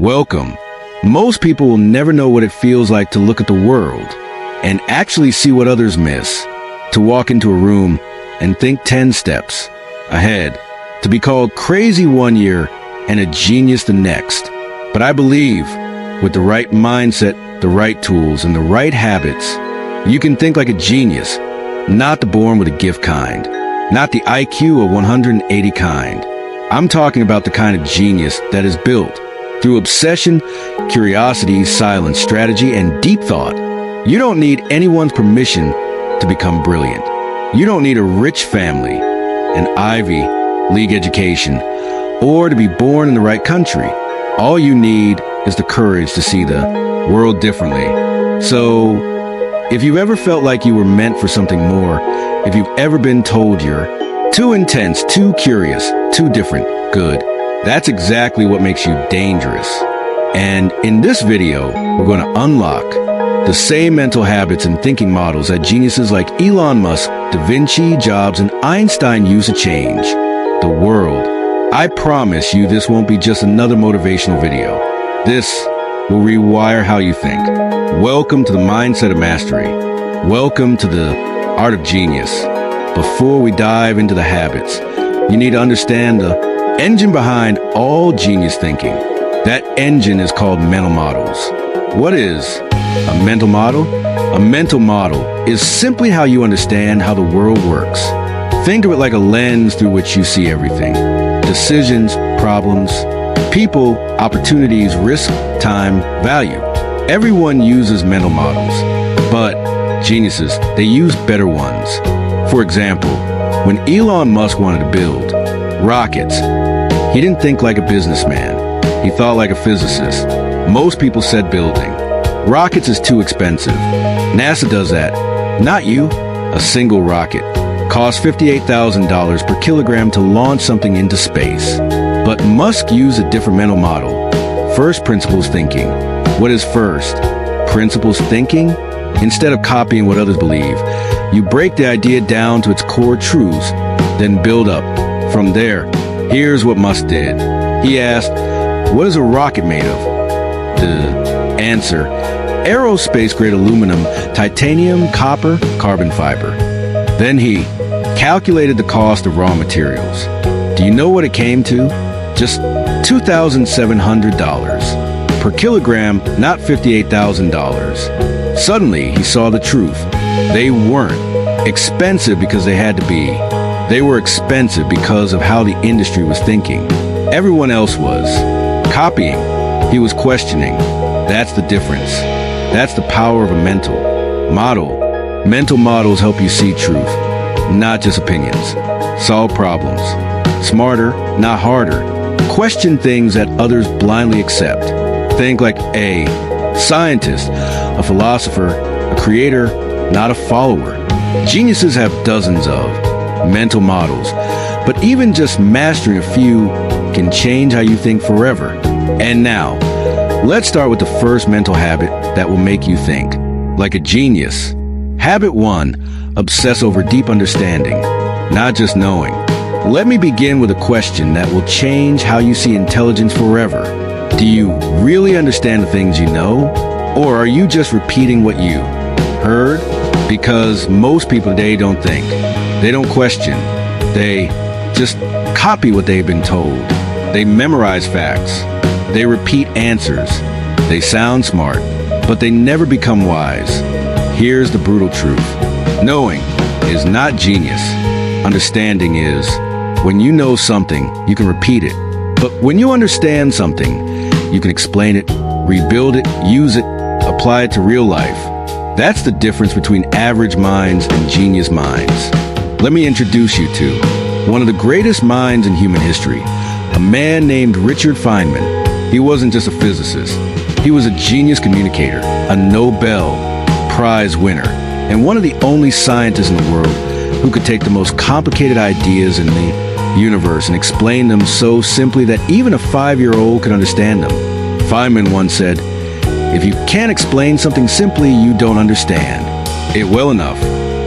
Welcome. Most people will never know what it feels like to look at the world and actually see what others miss, to walk into a room and think 10 steps ahead, to be called crazy one year and a genius the next. But I believe with the right mindset, the right tools, and the right habits, you can think like a genius, not the born with a gift kind, not the IQ of 180 kind. I'm talking about the kind of genius that is built through obsession, curiosity, silence, strategy, and deep thought. You don't need anyone's permission to become brilliant. You don't need a rich family, an Ivy League education, or to be born in the right country. All you need is the courage to see the world differently. So, if you've ever felt like you were meant for something more, if you've ever been told you're too intense, too curious, too different, good, that's exactly what makes you dangerous. And in this video, we're going to unlock the same mental habits and thinking models that geniuses like Elon Musk, Da Vinci, Jobs, and Einstein use to change the world. I promise you this won't be just another motivational video. This will rewire how you think. Welcome to the Mindset of Mastery. Welcome to the Art of Genius. Before we dive into the habits, you need to understand the engine behind all genius thinking. That engine is called mental models. What is a mental model? A mental model is simply how you understand how the world works. Think of it like a lens through which you see everything. Decisions, problems, people, opportunities, risk, time, value. Everyone uses mental models, but geniuses, they use better ones. For example, when Elon Musk wanted to build rockets, he didn't think like a businessman. He thought like a physicist. Most people said building rockets is too expensive. NASA does that. Not you. A single rocket costs $58,000 per kilogram to launch something into space. But Musk used a different mental model. First principles thinking. What is first? Principles thinking? Instead of copying what others believe, you break the idea down to its core truths, then build up. From there, here's what Musk did. He asked, what is a rocket made of? The answer, aerospace-grade aluminum, titanium, copper, carbon fiber. Then he calculated the cost of raw materials. Do you know what it came to? Just $2,700 per kilogram, not $58,000. Suddenly, he saw the truth. They weren't expensive because they had to be. They were expensive because of how the industry was thinking. Everyone else was copying. He was questioning. That's the difference. That's the power of a mental model. Mental models help you see truth, not just opinions. Solve problems. Smarter, not harder. Question things that others blindly accept. Think like a scientist, a philosopher, a creator, not a follower. Geniuses have dozens of mental models, but even just mastering a few can change how you think forever. And now, let's start with the first mental habit that will make you think like a genius. Habit 1, obsess over deep understanding, not just knowing. Let me begin with a question that will change how you see intelligence forever. Do you really understand the things you know? Or are you just repeating what you heard? Because most people today don't think. They don't question. They just copy what they've been told. They memorize facts. They repeat answers. They sound smart, but they never become wise. Here's the brutal truth. Knowing is not genius. Understanding is. When you know something, you can repeat it. But when you understand something, you can explain it, rebuild it, use it, apply it to real life. That's the difference between average minds and genius minds. Let me introduce you to one of the greatest minds in human history, a man named Richard Feynman. He wasn't just a physicist. He was a genius communicator, a Nobel Prize winner, and one of the only scientists in the world who could take the most complicated ideas in the universe and explain them so simply that even a 5-year-old could understand them. Feynman once said, if you can't explain something simply, you don't understand it well enough.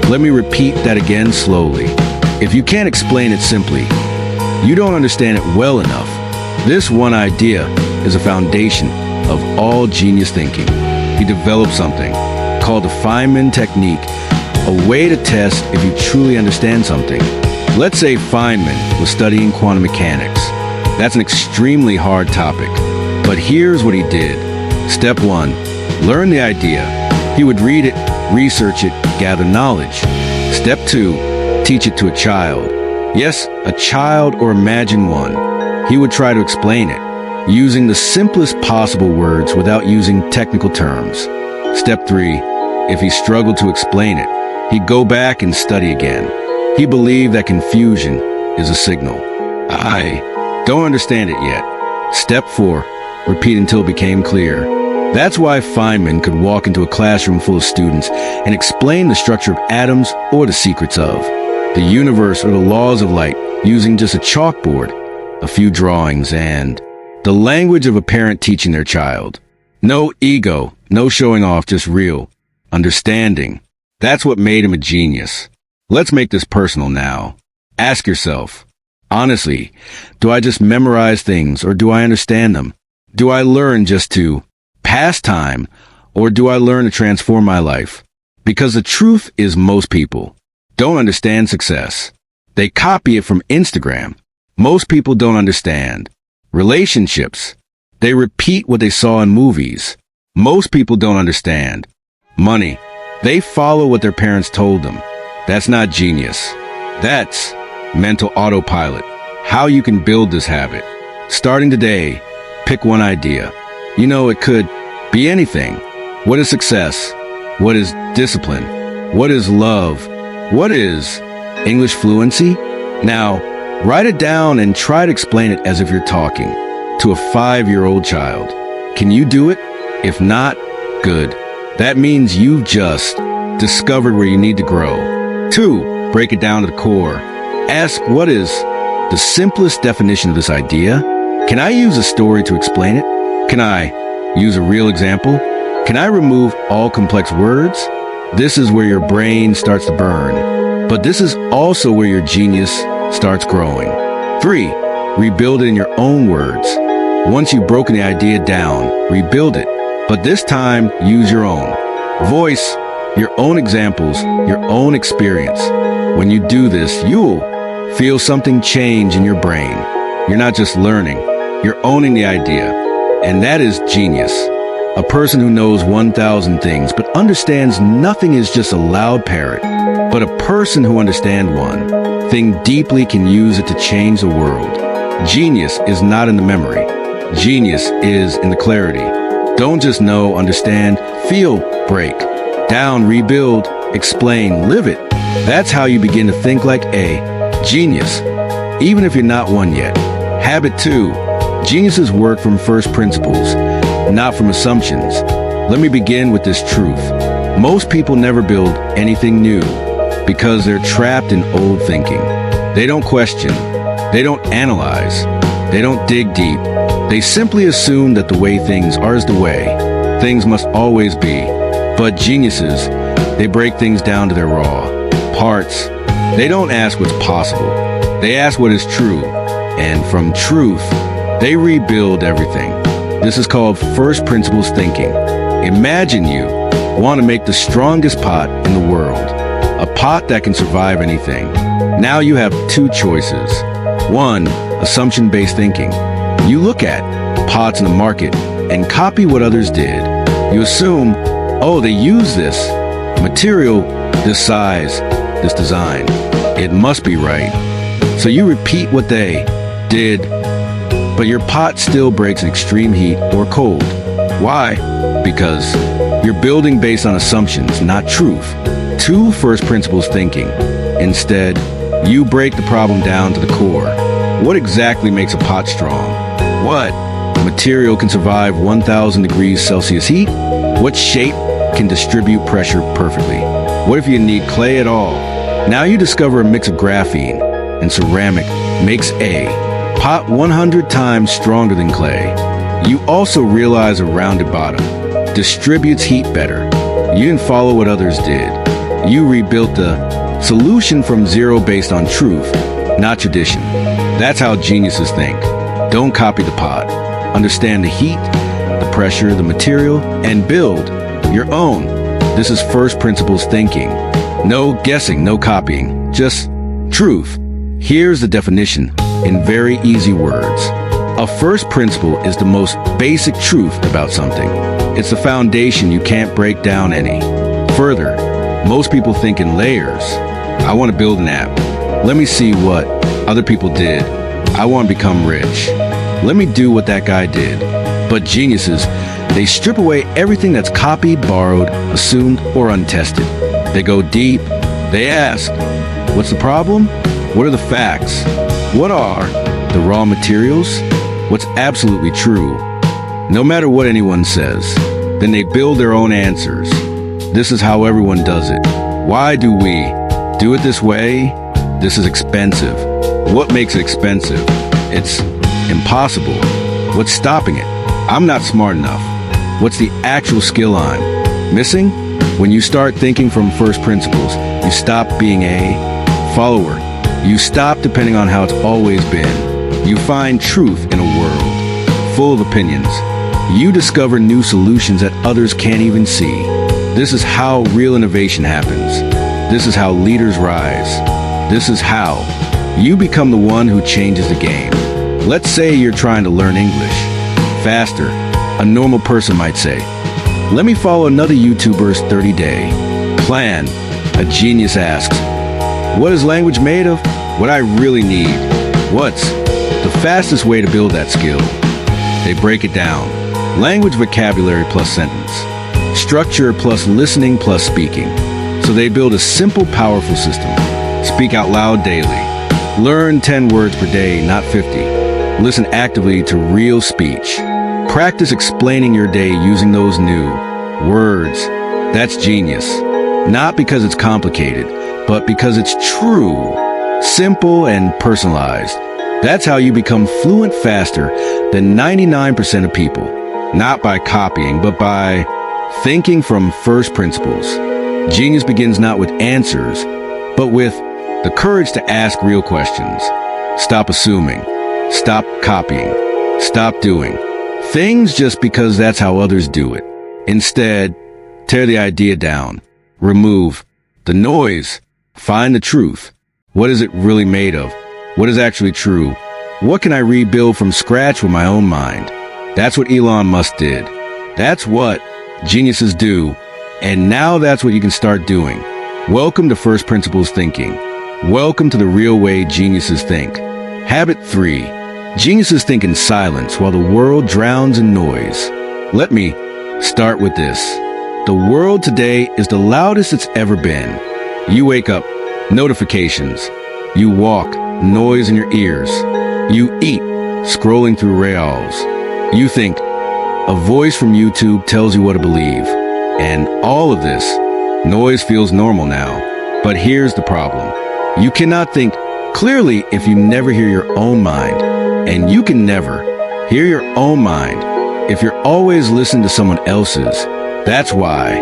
Let me repeat that again slowly. If you can't explain it simply, you don't understand it well enough. This one idea is a foundation of all genius thinking. He developed something called the Feynman technique, a way to test if you truly understand something. Let's say Feynman was studying quantum mechanics. That's an extremely hard topic. But here's what he did. Step 1, learn the idea. He would read it, research it, gather knowledge. Step 2, teach it to a child. Yes, a child, or imagine one. He would try to explain it, using the simplest possible words without using technical terms. Step 3, if he struggled to explain it, he'd go back and study again. He believed that confusion is a signal. I don't understand it yet. Step 4, repeat until it became clear. That's why Feynman could walk into a classroom full of students and explain the structure of atoms or the secrets of the universe or the laws of light using just a chalkboard, a few drawings, and the language of a parent teaching their child. No ego, no showing off, just real understanding. That's what made him a genius. Let's make this personal now. Ask yourself, honestly, do I just memorize things or do I understand them? Do I learn just to pass time or do I learn to transform my life? Because the truth is most people don't understand success. They copy it from Instagram. Most people don't understand relationships. They repeat what they saw in movies. Most people don't understand money. They follow what their parents told them. That's not genius. That's mental autopilot. How you can build this habit. Starting today, pick one idea. You know, it could be anything. What is success? What is discipline? What is love? What is English fluency? Now, write it down and try to explain it as if you're talking to a 5-year-old child. Can you do it? If not, good. That means you've just discovered where you need to grow. 2, break it down to the core. Ask, what is the simplest definition of this idea? Can I use a story to explain it? Can I use a real example? Can I remove all complex words? This is where your brain starts to burn. But this is also where your genius starts growing. 3, rebuild it in your own words. Once you've broken the idea down, rebuild it. But this time, use your own voice, your own examples, your own experience. When you do this, you'll feel something change in your brain. You're not just learning, you're owning the idea. And that is genius. A person who knows 1,000 things but understands nothing is just a loud parrot. But a person who understands one thing deeply can use it to change the world. Genius is not in the memory. Genius is in the clarity. Don't just know, understand, feel, break down, rebuild, explain, live it. That's how you begin to think like a genius, even if you're not one yet. Habit 2. Geniuses work from first principles, not from assumptions. Let me begin with this truth. Most people never build anything new because they're trapped in old thinking. They don't question. They don't analyze. They don't dig deep. They simply assume that the way things are is the way things must always be. But geniuses, they break things down to their raw parts. They don't ask what's possible. They ask what is true. And from truth, they rebuild everything. This is called first principles thinking. Imagine you want to make the strongest pot in the world, a pot that can survive anything. Now you have 2 choices. 1, assumption-based thinking. You look at pots in the market and copy what others did. You assume, oh, they use this material, this size, this design. It must be right. So you repeat what they did, but your pot still breaks in extreme heat or cold. Why? Because you're building based on assumptions, not truth. 2, first principles thinking. Instead, you break the problem down to the core. What exactly makes a pot strong? What material can survive 1,000 degrees Celsius heat? What shape can distribute pressure perfectly? What if you need clay at all? Now you discover a mix of graphene and ceramic makes a pot 100 times stronger than clay. You also realize a rounded bottom distributes heat better. You didn't follow what others did. You rebuilt the solution from zero based on truth, not tradition. That's how geniuses think. Don't copy the pot. understand the heat, the pressure, the material, and build your own. This is first principles thinking. No guessing, no copying, just truth. Here's the definition in very easy words. A first principle is the most basic truth about something. It's the foundation you can't break down any further. Most people think in layers. I want to build an app. Let me see what other people did. I want to become rich. Let me do what that guy did. But geniuses, they strip away everything that's copied, borrowed, assumed, or untested. They go deep. They ask, what's the problem? What are the facts? What are the raw materials? What's absolutely true? No matter what anyone says, then they build their own answers. This is how everyone does it. Why do we do it this way? This is expensive. What makes it expensive? It's impossible. What's stopping it? I'm not smart enough. What's the actual skill I'm missing? When you start thinking from first principles, you stop being a follower. You stop depending on how it's always been. You find truth in a world full of opinions. You discover new solutions that others can't even see. This is how real innovation happens. This is how leaders rise. This is how you become the one who changes the game. Let's say you're trying to learn English faster. A normal person might say, let me follow another YouTuber's 30-day plan. A genius asks, what is language made of? What I really need. What's the fastest way to build that skill? They break it down. Language vocabulary plus sentence. Structure plus listening plus speaking. So they build a simple, powerful system. Speak out loud daily. Learn 10 words per day, not 50. Listen actively to real speech. Practice explaining your day using those new words. That's genius. Not because it's complicated, but because it's true, simple, and personalized. That's how you become fluent faster than 99% of people. Not by copying, but by thinking from first principles. Genius begins not with answers, but with the courage to ask real questions. Stop assuming. Stop copying. Stop doing things just because that's how others do it. Instead, tear the idea down. Remove the noise. Find the truth. What is it really made of? What is actually true? What can I rebuild from scratch with my own mind? That's what Elon Musk did. That's what geniuses do. And now that's what you can start doing. Welcome to First Principles Thinking. Welcome to the real way geniuses think. Habit 3. Geniuses think in silence while the world drowns in noise. Let me start with this. The world today is the loudest it's ever been. You wake up, notifications. You walk, noise in your ears. You eat, scrolling through reels. You think, a voice from YouTube tells you what to believe. And all of this noise feels normal now. But here's the problem. You cannot think clearly if you never hear your own mind. And you can never hear your own mind if you're always listening to someone else's. That's why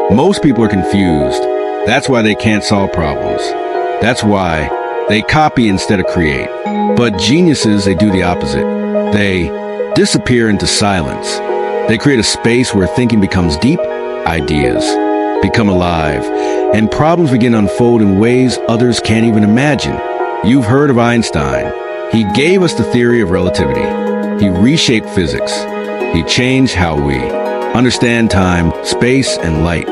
most people are confused. That's why they can't solve problems. That's why they copy instead of create. But geniuses, they do the opposite. They disappear into silence. They create a space where thinking becomes deep, ideas become alive, and problems begin to unfold in ways others can't even imagine. You've heard of Einstein. He gave us the theory of relativity. He reshaped physics. He changed how we understand time, space, and light.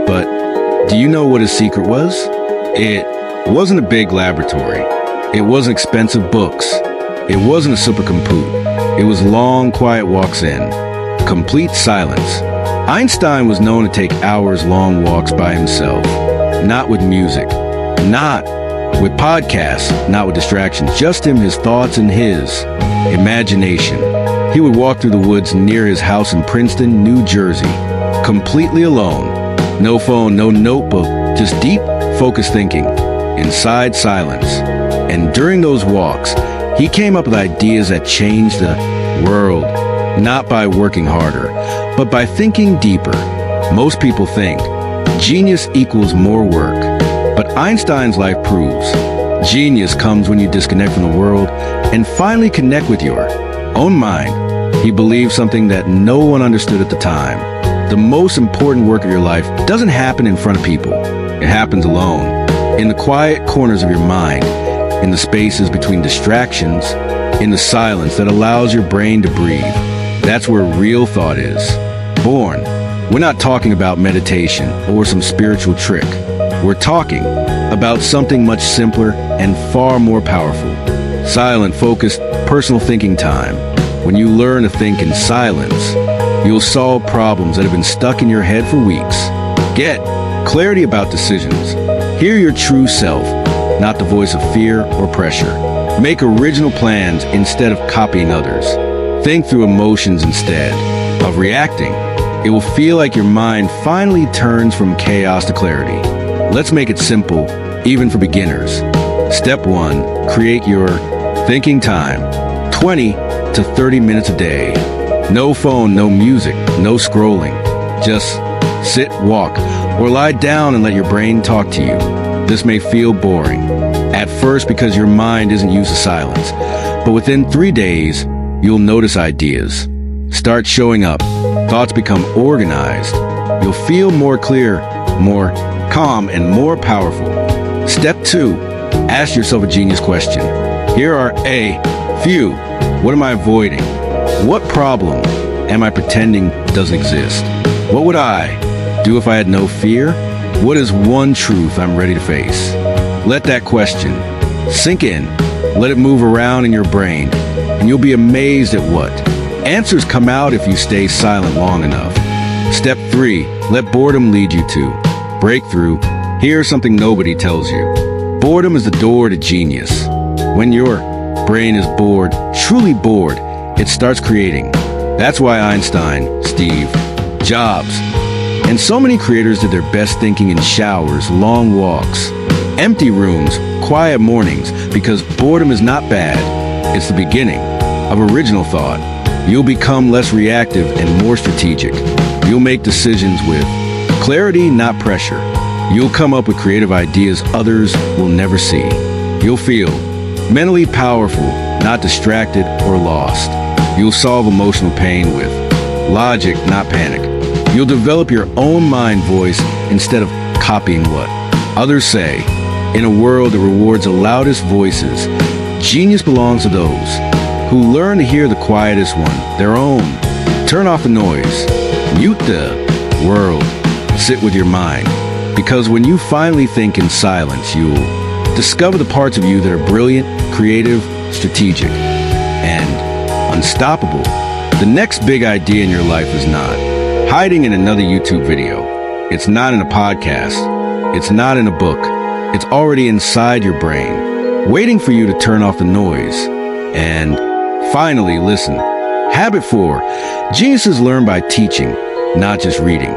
But do you know what his secret was? It wasn't a big laboratory. It wasn't expensive books. It wasn't a supercomputer. It was long, quiet walks in. Complete silence. Einstein was known to take hours-long walks by himself. Not with music. Not with podcasts. Not with distractions. Just him, his thoughts, and his imagination. He would walk through the woods near his house in Princeton, New Jersey. Completely alone. No phone, no notebook. Just deep, focused thinking. Inside silence. And during those walks, he came up with ideas that changed the world. Not by working harder, but by thinking deeper. Most people think genius equals more work. But Einstein's life proves genius comes when you disconnect from the world and finally connect with your own mind. He believed something that no one understood at the time. The most important work of your life doesn't happen in front of people. It happens alone, in the quiet corners of your mind, in the spaces between distractions, in the silence that allows your brain to breathe. That's where real thought is born. We're not talking about meditation or some spiritual trick. We're talking about something much simpler and far more powerful. Silent, focused, personal thinking time. When you learn to think in silence, you'll solve problems that have been stuck in your head for weeks. Get clarity about decisions. Hear your true self, not the voice of fear or pressure. Make original plans instead of copying others. Think through emotions instead of reacting. It will feel like your mind finally turns from chaos to clarity. Let's make it simple, even for beginners. Step 1, create your thinking time. 20 to 30 minutes a day. No phone, no music, no scrolling. Just sit, walk, or lie down and let your brain talk to you. This may feel boring at first because your mind isn't used to silence, but within 3 days, you'll notice ideas start showing up. Thoughts become organized. You'll feel more clear, more calm, and more powerful. Step 2, ask yourself a genius question. Here are a few. What am I avoiding? What problem am I pretending doesn't exist? What would I do if I had no fear? What is one truth I'm ready to face? Let that question sink in. Let it move around in your brain, and you'll be amazed at what answers come out if you stay silent long enough. Step 3, let boredom lead you to breakthrough. Here's something nobody tells you. Boredom is the door to genius. When your brain is bored, truly bored, it starts creating. That's why Einstein, Steve Jobs, and so many creators did their best thinking in showers, long walks, empty rooms, quiet mornings, because boredom is not bad. It's the beginning of original thought. You'll become less reactive and more strategic. You'll make decisions with clarity, not pressure. You'll come up with creative ideas others will never see. You'll feel mentally powerful, not distracted or lost. You'll solve emotional pain with logic, not panic. You'll develop your own mind voice instead of copying what others say. In a world that rewards the loudest voices, genius belongs to those who learn to hear the quietest one, their own. Turn off the noise. Mute the world. Sit with your mind. Because when you finally think in silence, you'll discover the parts of you that are brilliant, creative, strategic, and unstoppable. The next big idea in your life is not hiding in another YouTube video. It's not in a podcast. It's not in a book. It's already inside your brain, waiting for you to turn off the noise. And finally, listen. Habit 4. Geniuses learn by teaching, not just reading.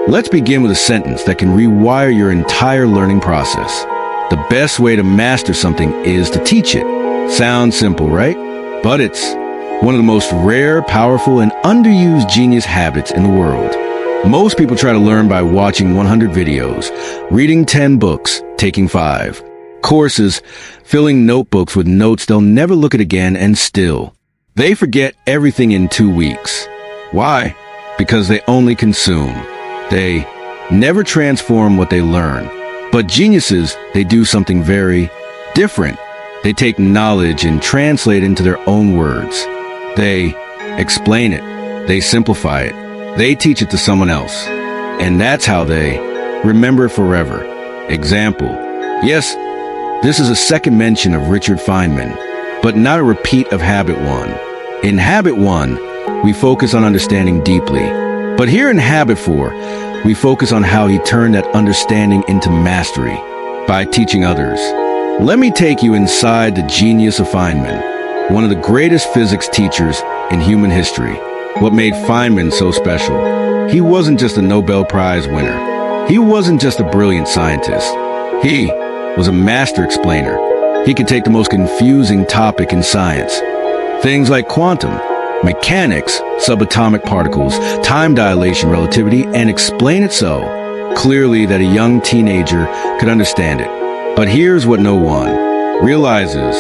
Let's begin with a sentence that can rewire your entire learning process. The best way to master something is to teach it. Sounds simple, right? But it's one of the most rare, powerful, and underused genius habits in the world. Most people try to learn by watching 100 videos, reading 10 books, taking 5 courses, filling notebooks with notes they'll never look at again, and still, they forget everything in 2 weeks. Why? Because they only consume. They never transform what they learn. But geniuses, they do something very different. They take knowledge and translate it into their own words. They explain it. They simplify it. They teach it to someone else. And that's how they remember it forever. Example. Yes, this is a second mention of Richard Feynman, but not a repeat of Habit 1. In Habit 1, we focus on understanding deeply. But here in Habit 4, we focus on how he turned that understanding into mastery by teaching others. Let me take you inside the genius of Feynman, one of the greatest physics teachers in human history. What made Feynman so special? He wasn't just a Nobel Prize winner. He wasn't just a brilliant scientist. He was a master explainer. He could take the most confusing topic in science, things like quantum mechanics, subatomic particles, time dilation, relativity, and explain it so clearly that a young teenager could understand it. But here's what no one realizes.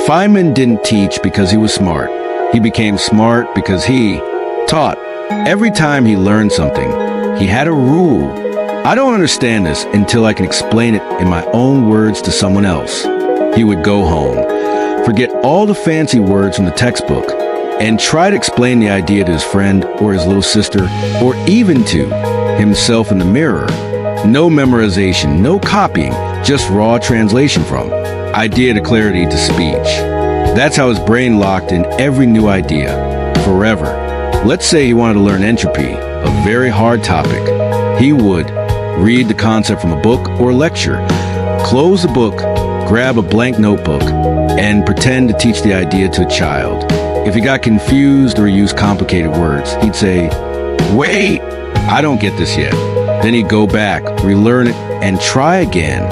Feynman didn't teach because he was smart. He became smart because he taught. Every time he learned something, he had a rule. I don't understand this until I can explain it in my own words to someone else. He would go home, forget all the fancy words from the textbook, and try to explain the idea to his friend or his little sister, or even to himself in the mirror. No memorization, no copying, just raw translation from idea to clarity to speech. That's how his brain locked in every new idea, forever. Let's say he wanted to learn entropy, a very hard topic. He would read the concept from a book or lecture, close the book, grab a blank notebook, and pretend to teach the idea to a child. If he got confused or used complicated words, he'd say, "Wait, I don't get this yet." Then he'd go back, relearn it, and try again.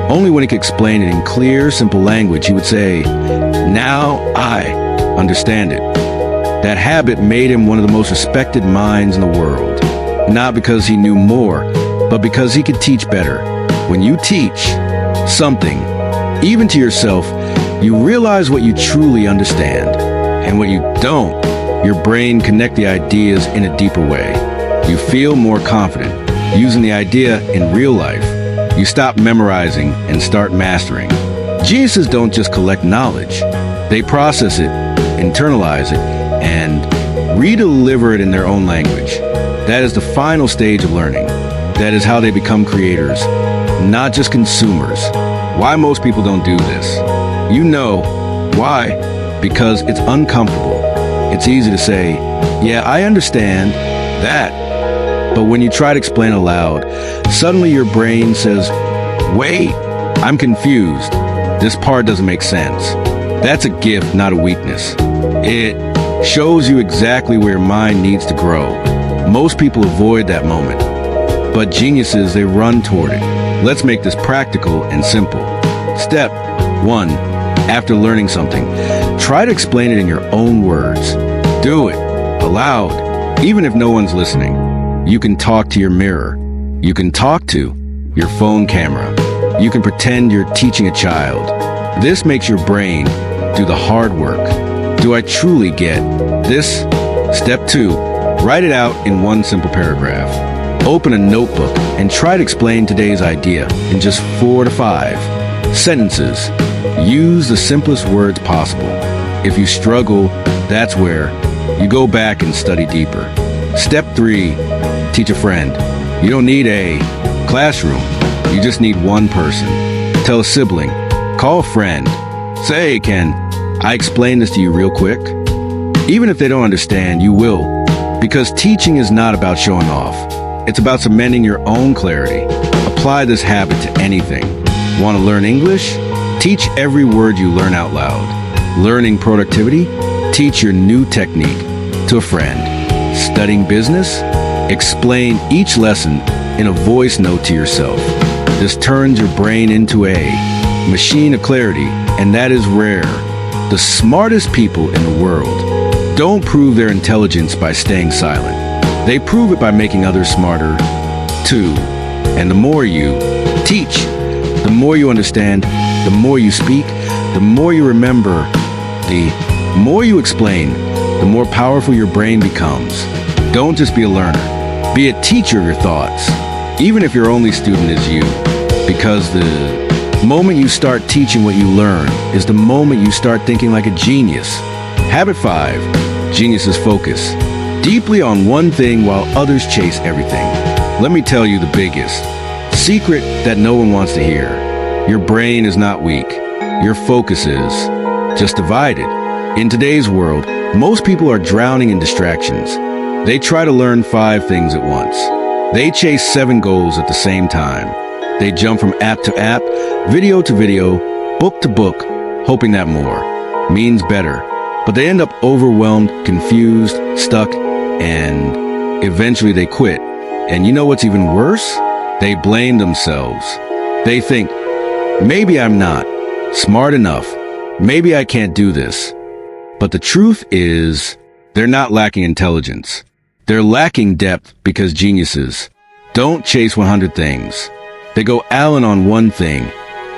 Only when he could explain it in clear, simple language, he would say, "Now I understand it." That habit made him one of the most respected minds in the world. Not because he knew more, but because he could teach better. When you teach something, even to yourself, you realize what you truly understand. And what you don't, your brain connects the ideas in a deeper way. You feel more confident using the idea in real life. You stop memorizing and start mastering. Geniuses don't just collect knowledge. They process it, internalize it, and redeliver it in their own language. That is the final stage of learning. That is how they become creators, not just consumers. Why most people don't do this? You know why? Because it's uncomfortable. It's easy to say, "Yeah, I understand that." But when you try to explain aloud, suddenly your brain says, "Wait, I'm confused. This part doesn't make sense." That's a gift, not a weakness. It shows you exactly where your mind needs to grow. Most people avoid that moment, but geniuses, they run toward it. Let's make this practical and simple. Step 1. After learning something, try to explain it in your own words. Do it aloud, even if no one's listening. You can talk to your mirror. You can talk to your phone camera. You can pretend you're teaching a child. This makes your brain do the hard work. Do I truly get this? Step 2. Write it out in one simple paragraph. Open a notebook and try to explain today's idea in just 4 to 5 sentences. Use the simplest words possible. If you struggle, that's where you go back and study deeper. Step 3. Teach a friend. You don't need a classroom. You just need one person. Tell a sibling. Call a friend. Say, "Hey, can I explain this to you real quick?" Even if they don't understand, you will. Because teaching is not about showing off. It's about cementing your own clarity. Apply this habit to anything. Want to learn English? Teach every word you learn out loud. Learning productivity? Teach your new technique to a friend. Studying business? Explain each lesson in a voice note to yourself. This turns your brain into a machine of clarity, and that is rare. The smartest people in the world don't prove their intelligence by staying silent. They prove it by making others smarter, too. And the more you teach, the more you understand, the more you speak, the more you remember, the more you explain, the more powerful your brain becomes. Don't just be a learner. Be a teacher of your thoughts, even if your only student is you. Because the moment you start teaching what you learn is the moment you start thinking like a genius. Habit 5. Geniuses focus deeply on one thing while others chase everything. Let me tell you the biggest secret that no one wants to hear. Your brain is not weak. Your focus is just divided. In today's world, most people are drowning in distractions. They try to learn 5 things at once. They chase 7 goals at the same time. They jump from app to app, video to video, book to book, hoping that more means better. But they end up overwhelmed, confused, stuck, and eventually they quit. And you know what's even worse? They blame themselves. They think, maybe I'm not smart enough. Maybe I can't do this. But the truth is, they're not lacking intelligence. They're lacking depth because geniuses don't chase 100 things. They go all in on one thing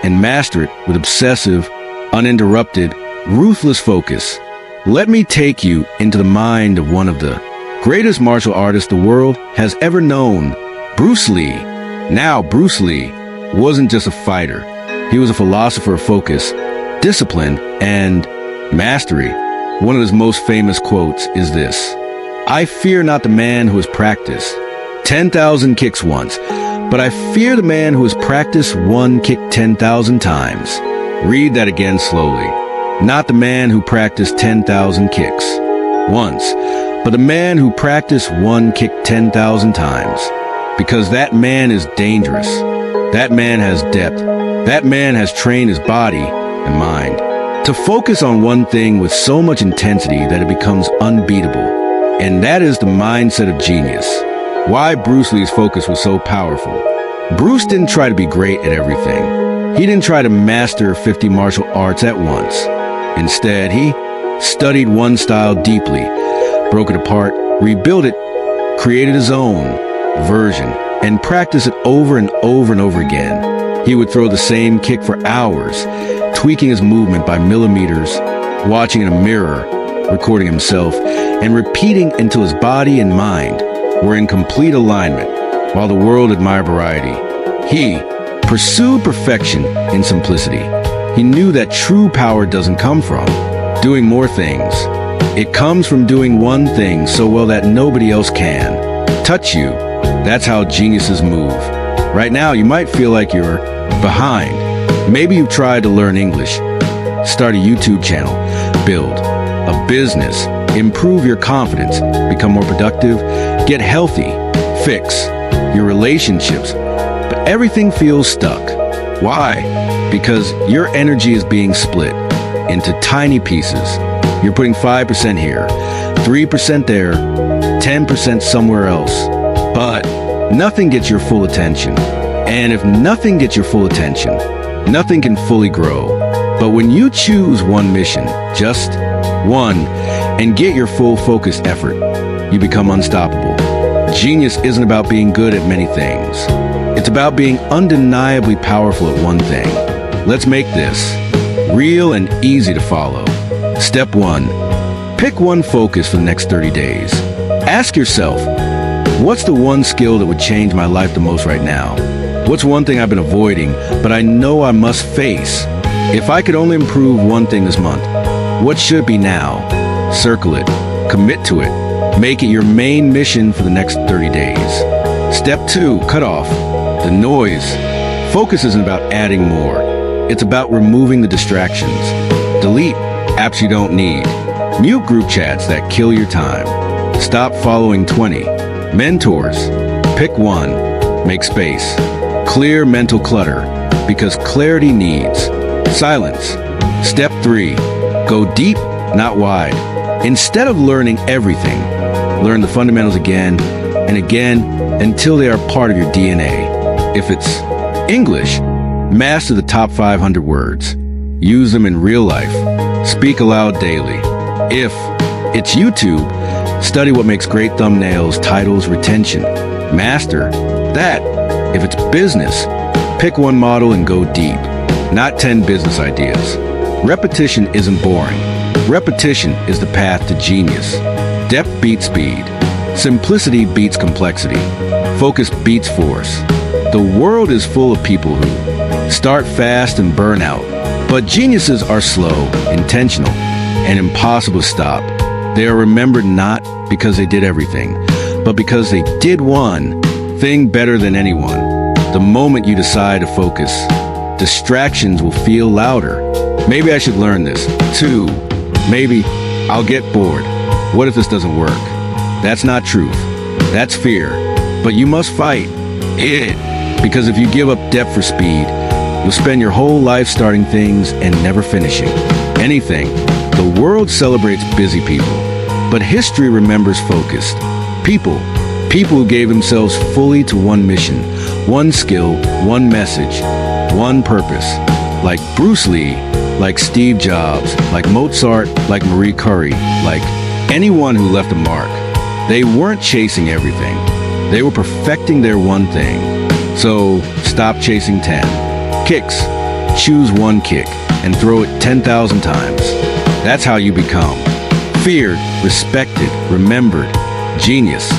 and master it with obsessive, uninterrupted, ruthless focus. Let me take you into the mind of one of the greatest martial artists the world has ever known, Bruce Lee. Now, Bruce Lee wasn't just a fighter. He was a philosopher of focus, discipline, and mastery. One of his most famous quotes is this: "I fear not the man who has practiced 10,000 kicks once, but I fear the man who has practiced one kick 10,000 times." Read that again slowly. Not the man who practiced 10,000 kicks once, but the man who practiced one kick 10,000 times. Because that man is dangerous. That man has depth. That man has trained his body and mind to focus on one thing with so much intensity that it becomes unbeatable. And that is the mindset of genius. Why Bruce Lee's focus was so powerful. Bruce didn't try to be great at everything. He didn't try to master 50 martial arts at once. Instead, he studied one style deeply, broke it apart, rebuilt it, created his own version, and practiced it over and over and over again. He would throw the same kick for hours, tweaking his movement by millimeters, watching in a mirror, recording himself, and repeating until his body and mind were in complete alignment. While the world admired variety, he pursued perfection in simplicity. He knew that true power doesn't come from doing more things. It comes from doing one thing so well that nobody else can touch you. That's how geniuses move. Right now, you might feel like you're behind. Maybe you've tried to learn English, start a YouTube channel, build a business, improve your confidence, become more productive, get healthy, fix your relationships, but everything feels stuck. Why? Because your energy is being split into tiny pieces. You're putting 5% here, 3% there, 10% somewhere else. But nothing gets your full attention. And if nothing gets your full attention, nothing can fully grow. But when you choose one mission, just one, and get your full focused effort, you become unstoppable. Genius isn't about being good at many things. It's about being undeniably powerful at one thing. Let's make this real and easy to follow. Step 1. Pick one focus for the next 30 days. Ask yourself, what's the one skill that would change my life the most right now? What's one thing I've been avoiding, but I know I must face? If I could only improve one thing this month, what should it be now? Circle it. Commit to it. Make it your main mission for the next 30 days. Step 2. Cut off the noise. Focus isn't about adding more. It's about removing the distractions. Delete apps you don't need. Mute group chats that kill your time. Stop following 20 mentors. Pick one. Make space. Clear mental clutter, because clarity needs silence. Step 3. Go deep, not wide. Instead of learning everything, learn the fundamentals again and again until they are part of your DNA. If it's English, master the top 500 words. Use them in real life. Speak aloud daily. If it's YouTube, study what makes great thumbnails, titles, retention. Master that. If it's business, pick one model and go deep, not 10 business ideas. Repetition isn't boring. Repetition is the path to genius. Depth beats speed. Simplicity beats complexity. Focus beats force. The world is full of people who start fast and burn out. But geniuses are slow, intentional, and impossible to stop. They are remembered not because they did everything, but because they did one thing better than anyone. The moment you decide to focus, distractions will feel louder. Maybe I should learn this. 2. Maybe I'll get bored. What if this doesn't work? That's not truth. That's fear. But you must fight it. Because if you give up depth for speed, you'll spend your whole life starting things and never finishing anything. The world celebrates busy people, but history remembers focused people. People who gave themselves fully to one mission, one skill, one message, one purpose. Like Bruce Lee, like Steve Jobs, like Mozart, like Marie Curie, like anyone who left a mark. They weren't chasing everything. They were perfecting their one thing. So stop chasing 10 kicks. Choose one kick and throw it 10,000 times. That's how you become Feared, respected, remembered. Genius.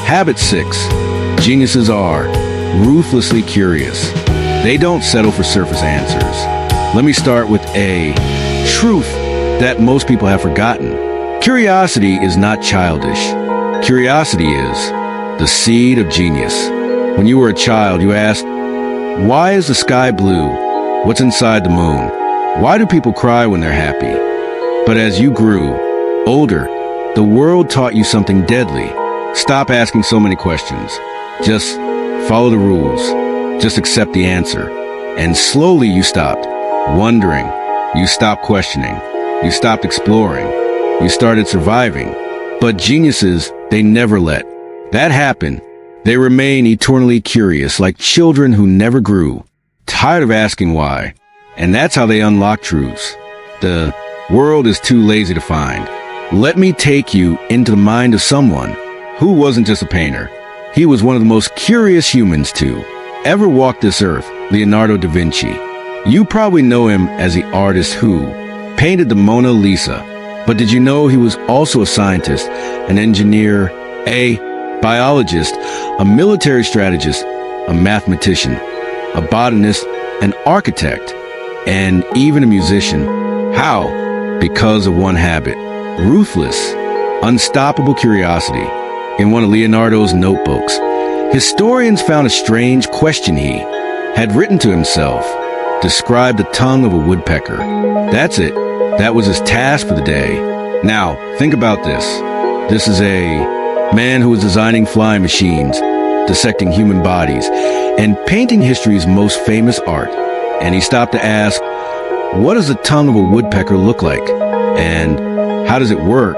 Habit 6. Geniuses are ruthlessly curious. They don't settle for surface answers. Let me start with a truth that most people have forgotten. Curiosity is not childish. Curiosity is the seed of genius. When you were a child, you asked, why is the sky blue? What's inside the moon? Why do people cry when they're happy? But as you grew older, the world taught you something deadly. Stop asking so many questions. Just follow the rules. Just accept the answer. And slowly you stopped wondering. You stopped questioning. You stopped exploring. You started surviving. But geniuses, they never let that happen. They remain eternally curious, like children who never grew, tired of asking why. And that's how they unlock truths the world is too lazy to find. Let me take you into the mind of someone who wasn't just a painter. He was one of the most curious humans to ever walk this earth, Leonardo da Vinci. You probably know him as the artist who painted the Mona Lisa. But did you know he was also a scientist, an engineer, a biologist, a military strategist, a mathematician, a botanist, an architect, and even a musician? How? Because of one habit: ruthless, unstoppable curiosity. In one of Leonardo's notebooks, historians found a strange question he had written to himself, described the tongue of a woodpecker. That's it. That was his task for the day. Now, think about this. This is a man who was designing flying machines, dissecting human bodies, and painting history's most famous art. And he stopped to ask, what does the tongue of a woodpecker look like? And how does it work?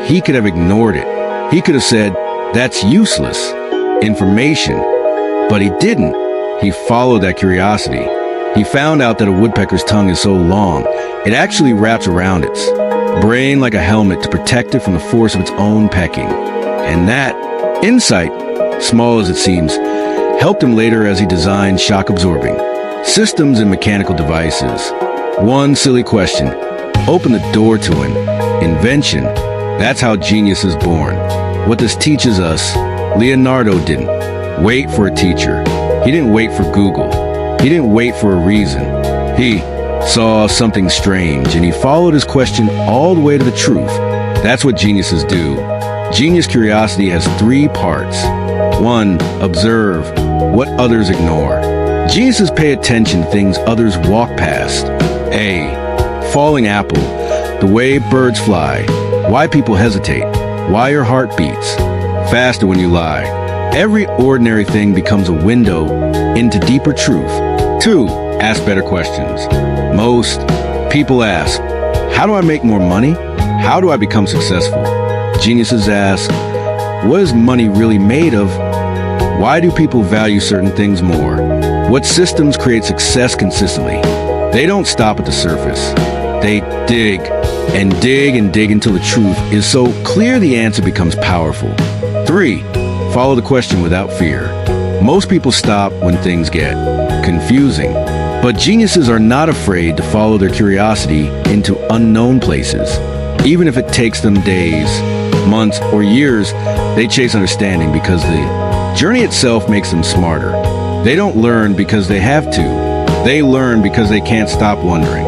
He could have ignored it. He could have said, that's useless information. But he didn't. He followed that curiosity. He found out that a woodpecker's tongue is so long, it actually wraps around its brain like a helmet to protect it from the force of its own pecking. And that insight, small as it seems, helped him later as he designed shock-absorbing systems and mechanical devices. One silly question opened the door to an invention. That's how genius is born. What this teaches us, Leonardo didn't wait for a teacher. He didn't wait for Google. He didn't wait for a reason. He saw something strange, and he followed his question all the way to the truth. That's what geniuses do. Genius curiosity has 3 parts. 1. Observe what others ignore. Geniuses pay attention to things others walk past. A. Falling apple. The way birds fly. Why people hesitate. Why your heart beats faster when you lie. Every ordinary thing becomes a window into deeper truth. 2. Ask better questions. Most people ask, how do I make more money? How do I become successful? Geniuses ask, what is money really made of? Why do people value certain things more? What systems create success consistently? They don't stop at the surface. They dig and dig and dig until the truth is so clear the answer becomes powerful. 3. Follow the question without fear. Most people stop when things get confusing, but geniuses are not afraid to follow their curiosity into unknown places. Even if it takes them days, months, or years, they chase understanding because the journey itself makes them smarter. They don't learn because they have to. They learn because they can't stop wondering.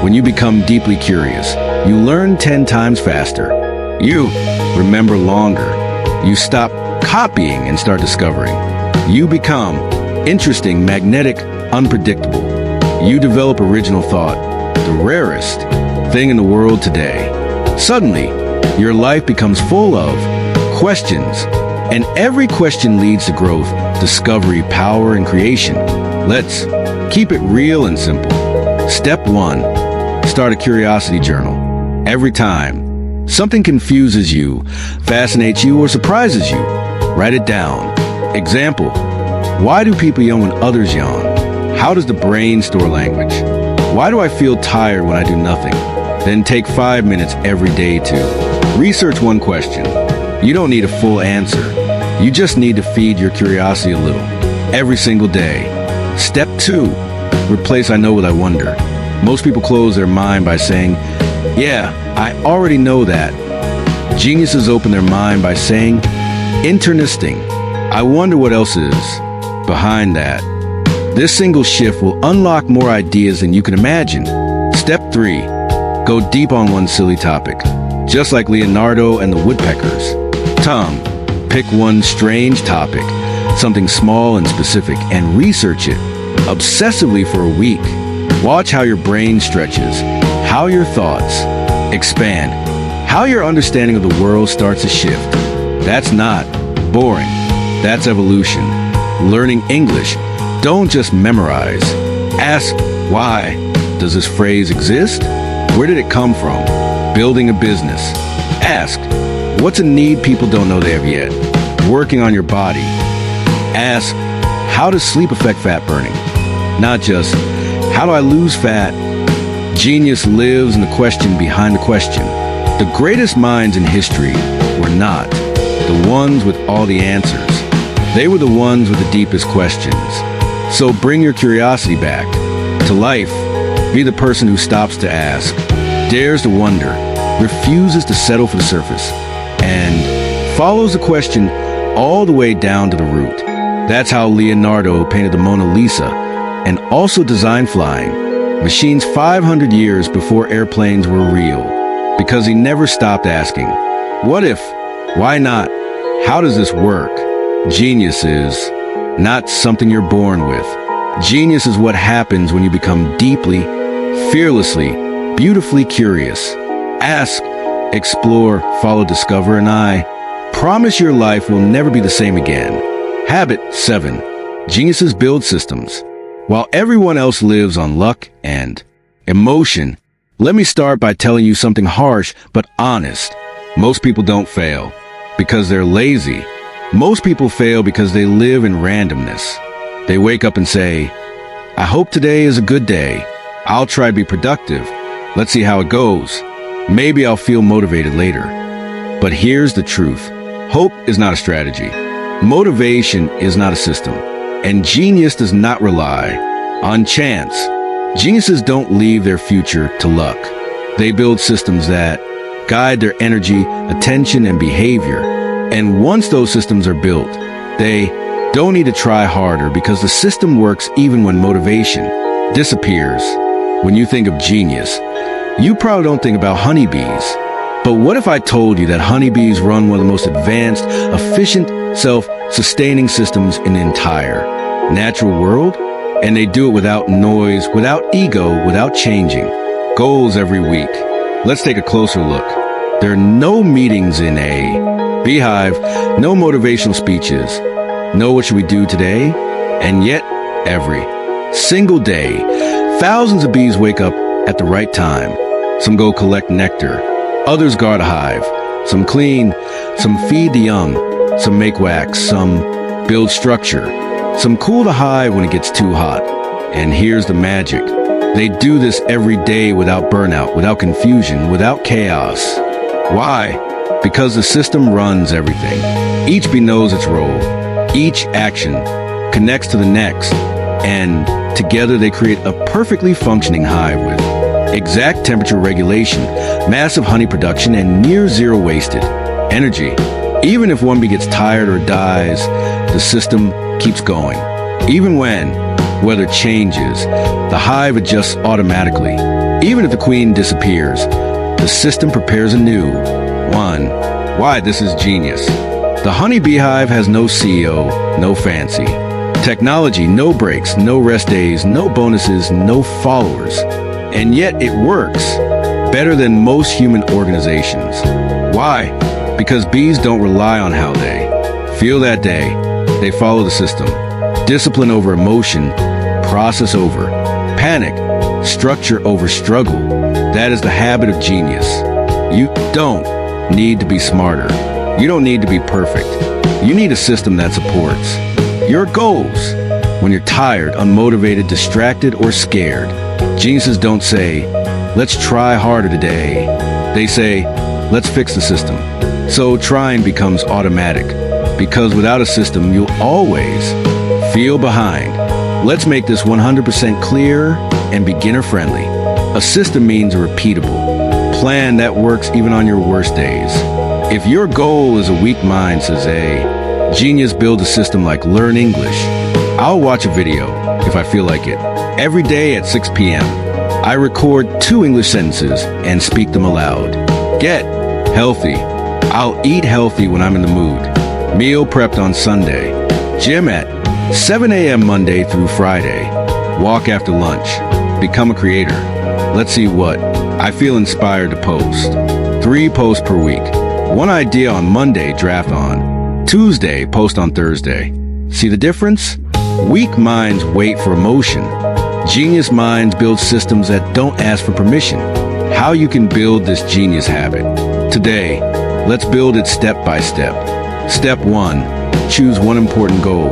When you become deeply curious, you learn 10 times faster. You remember longer. You stop copying and start discovering. You become interesting, magnetic, unpredictable. You develop original thought, the rarest thing in the world today. Suddenly, your life becomes full of questions, and every question leads to growth, discovery, power, and creation. Let's keep it real and simple. Step 1, start a curiosity journal. Every time something confuses you, fascinates you, or surprises you, write it down. Example, why do people yawn when others yawn? How does the brain store language? Why do I feel tired when I do nothing? Then take 5 minutes every day to research one question. You don't need a full answer. You just need to feed your curiosity a little, every single day. Step 2, replace I know with I wonder. Most people close their mind by saying, yeah, I already know that. Geniuses open their mind by saying, interesting. I wonder what else is behind that. This single shift will unlock more ideas than you can imagine. Step 3. Go deep on one silly topic. Just like Leonardo and the woodpeckers. Tongue. Pick one strange topic, something small and specific, and research it obsessively for a week. Watch how your brain stretches, how your thoughts expand, how your understanding of the world starts to shift. That's not boring. That's evolution. Learning English. Don't just memorize. Ask, why does this phrase exist? Where did it come from? Building a business. Ask, what's a need people don't know they have yet? Working on your body. Ask, how does sleep affect fat burning? Not just, how do I lose fat? Genius lives in the question behind the question. The greatest minds in history were not the ones with all the answers. They were the ones with the deepest questions. So bring your curiosity back to life. Be the person who stops to ask, dares to wonder, refuses to settle for the surface, and follows the question all the way down to the root. That's how Leonardo painted the Mona Lisa and also designed flying machines 500 years before airplanes were real, because he never stopped asking, what if? Why not? How does this work? Genius is not something you're born with. Genius is what happens when you become deeply, fearlessly, beautifully curious. Ask, explore, follow, discover, and I promise your life will never be the same again. Habit 7. Geniuses build systems. While everyone else lives on luck and emotion, let me start by telling you something harsh but honest. Most people don't fail because they're lazy. Most people fail because they live in randomness. They wake up and say, I hope today is a good day. I'll try to be productive. Let's see how it goes. Maybe I'll feel motivated later. But here's the truth. Hope is not a strategy. Motivation is not a system. And genius does not rely on chance. Geniuses don't leave their future to luck. They build systems that guide their energy, attention, and behavior. And once those systems are built, they don't need to try harder because the system works even when motivation disappears. When you think of genius, you probably don't think about honeybees. But what if I told you that honeybees run one of the most advanced, efficient, self-sustaining systems in the entire natural world? And they do it without noise, without ego, without changing goals every week. Let's take a closer look. There are no meetings in a beehive, no motivational speeches, no what should we do today? And yet, every single day, thousands of bees wake up at the right time. Some go collect nectar, others guard a hive, some clean, some feed the young, some make wax, some build structure, some cool the hive when it gets too hot. And here's the magic. They do this every day without burnout, without confusion, without chaos. Why? Because the system runs everything. Each bee knows its role. Each action connects to the next. And together they create a perfectly functioning hive with exact temperature regulation, massive honey production, and near zero wasted energy. Even if one bee gets tired or dies, the system keeps going. Even when weather changes, the hive adjusts automatically. Even if the queen disappears, the system prepares a new one. Why? This is genius. The honey beehive has no CEO, no fancy technology, no breaks, no rest days, no bonuses, no followers. And yet it works better than most human organizations. Why? Because bees don't rely on how they feel that day. They follow the system. Discipline over emotion, process over panic, structure over struggle. That is the habit of genius. You don't need to be smarter. You don't need to be perfect. You need a system that supports your goals. When you're tired, unmotivated, distracted, or scared, geniuses don't say, let's try harder today. They say, let's fix the system. So trying becomes automatic, because without a system, you'll always feel behind. Let's make this 100% clear and beginner-friendly. A system means a repeatable plan that works even on your worst days. If your goal is a weak mind, says A, genius builds a system like Learn English. I'll watch a video, if I feel like it, every day at 6 p.m. I record 2 English sentences and speak them aloud. Get healthy. I'll eat healthy when I'm in the mood. Meal prepped on Sunday. Gym at 7 a.m. Monday through Friday. Walk after lunch. Become a creator. Let's see what. I feel inspired to post. 3 posts per week. 1 idea on Monday, draft on Tuesday, post on Thursday. See the difference? Weak minds wait for emotion. Genius minds build systems that don't ask for permission. How you can build this genius habit. Today, let's build it step by step. Step 1. Choose one important goal.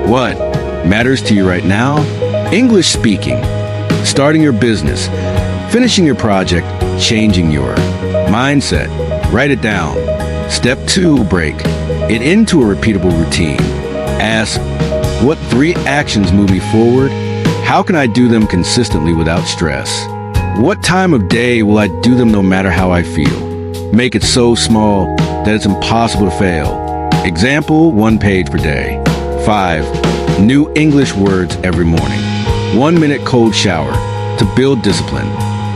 What matters to you right now? English speaking. Starting your business. Finishing your project. Changing your mindset. Write it down. Step 2. Break it into a repeatable routine. Ask, what 3 actions move me forward? How can I do them consistently without stress? What time of day will I do them no matter how I feel? Make it so small that it's impossible to fail. Example, 1 page per day. 5. New English words every morning. 1 minute cold shower to build discipline.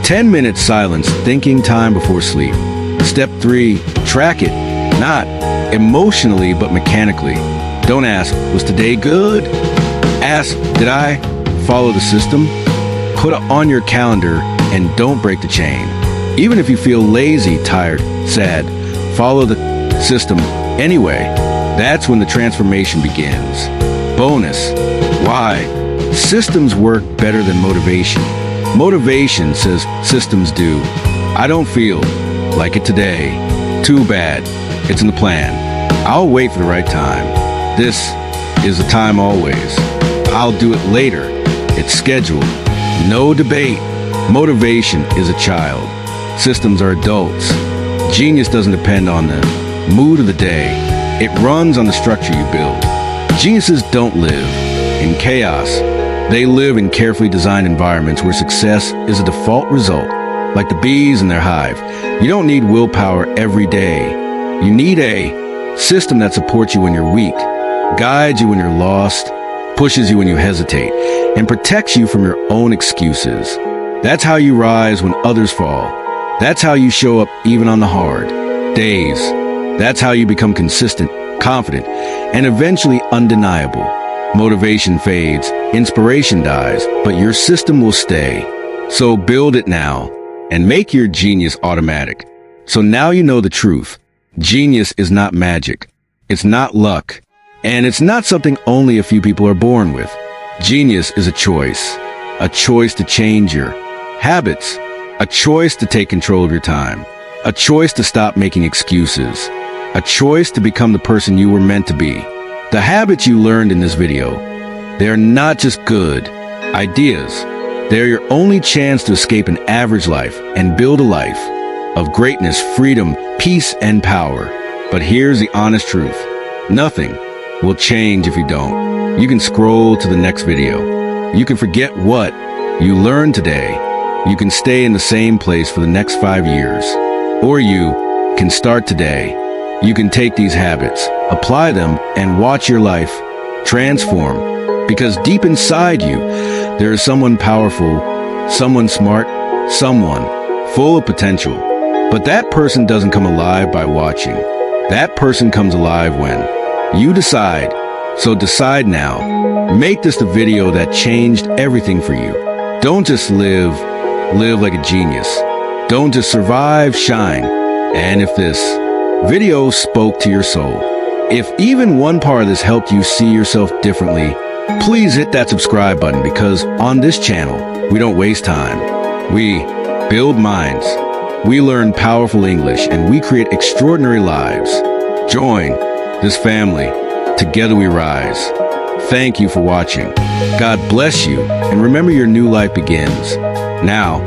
10 minutes silence thinking time before sleep. Step 3. Track it. Not emotionally, but mechanically. Don't ask, was today good? Ask, did I follow the system? Put it on your calendar and don't break the chain. Even if you feel lazy, tired, sad, follow the system anyway. That's when the transformation begins. Bonus. Why? Systems work better than motivation. Motivation says systems do. I don't feel like it today. Too bad. It's in the plan. I'll wait for the right time. This is the time always. I'll do it later. It's scheduled. No debate. Motivation is a child. Systems are adults. Genius doesn't depend on the mood of the day. It runs on the structure you build. Geniuses don't live in chaos. They live in carefully designed environments where success is a default result, like the bees in their hive. You don't need willpower every day. You need a system that supports you when you're weak, guides you when you're lost, pushes you when you hesitate, and protects you from your own excuses. That's how you rise when others fall. That's how you show up even on the hard days. That's how you become consistent, confident, and eventually undeniable. Motivation fades, inspiration dies, but your system will stay. So build it now and make your genius automatic. So now you know the truth. Genius is not magic. It's not luck. And it's not something only a few people are born with. Genius is a choice to change your habits, a choice to take control of your time, a choice to stop making excuses, a choice to become the person you were meant to be. The habits you learned in this video, they are not just good ideas. They're your only chance to escape an average life and build a life of greatness, freedom, peace, and power. But here's the honest truth. Nothing will change if you don't. You can scroll to the next video. You can forget what you learned today. You can stay in the same place for the next 5 years. Or you can start today. You can take these habits, apply them, and watch your life transform. Because deep inside you, there is someone powerful, someone smart, someone full of potential. But that person doesn't come alive by watching. That person comes alive when you decide. So decide now. Make this the video that changed everything for you. Don't just live like a genius. Don't just survive, shine. And if this video spoke to your soul, if even one part of this helped you see yourself differently, please hit that subscribe button, because on this channel, we don't waste time. We build minds. We learn powerful English, and we create extraordinary lives. Join this family. Together we rise. Thank you for watching. God bless you, and remember, your new life begins now.